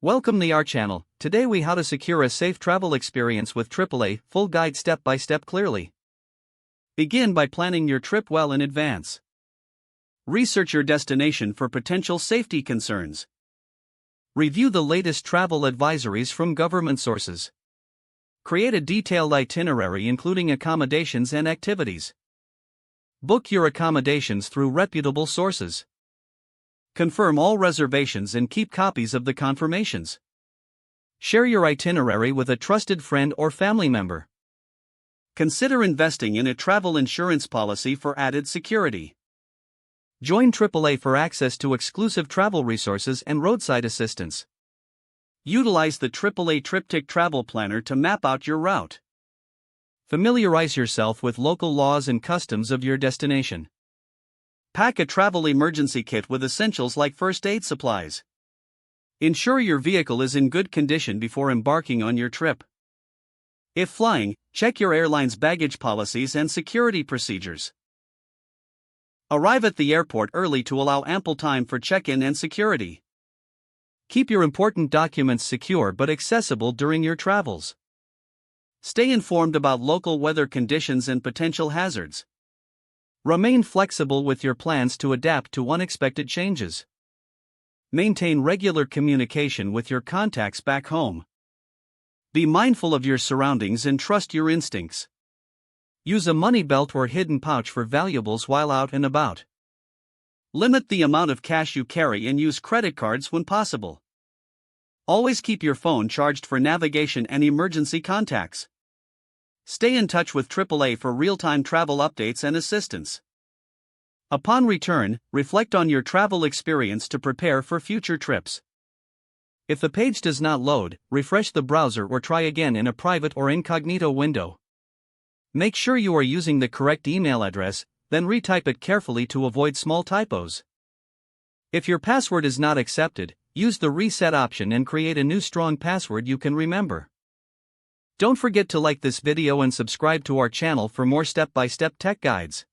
Welcome to our channel. Today we how to secure a safe travel experience with AAA, full guide step by step clearly. Begin by planning your trip well in advance. Research your destination for potential safety concerns. Review the latest travel advisories from government sources. Create a detailed itinerary including accommodations and activities. Book your accommodations through reputable sources. Confirm all reservations and keep copies of the confirmations. Share your itinerary with a trusted friend or family member. Consider investing in a travel insurance policy for added security. Join AAA for access to exclusive travel resources and roadside assistance. Utilize the AAA Triptych Travel Planner to map out your route. Familiarize yourself with local laws and customs of your destination. Pack a travel emergency kit with essentials like first aid supplies. Ensure your vehicle is in good condition before embarking on your trip. If flying, check your airline's baggage policies and security procedures. Arrive at the airport early to allow ample time for check-in and security. Keep your important documents secure but accessible during your travels. Stay informed about local weather conditions and potential hazards. Remain flexible with your plans to adapt to unexpected changes. Maintain regular communication with your contacts back home. Be mindful of your surroundings and trust your instincts. Use a money belt or hidden pouch for valuables while out and about. Limit the amount of cash you carry and use credit cards when possible. Always keep your phone charged for navigation and emergency contacts. Stay in touch with AAA for real-time travel updates and assistance. Upon return, reflect on your travel experience to prepare for future trips. If the page does not load, refresh the browser or try again in a private or incognito window. Make sure you are using the correct email address, then retype it carefully to avoid small typos. If your password is not accepted, use the reset option and create a new strong password you can remember. Don't forget to like this video and subscribe to our channel for more step-by-step tech guides.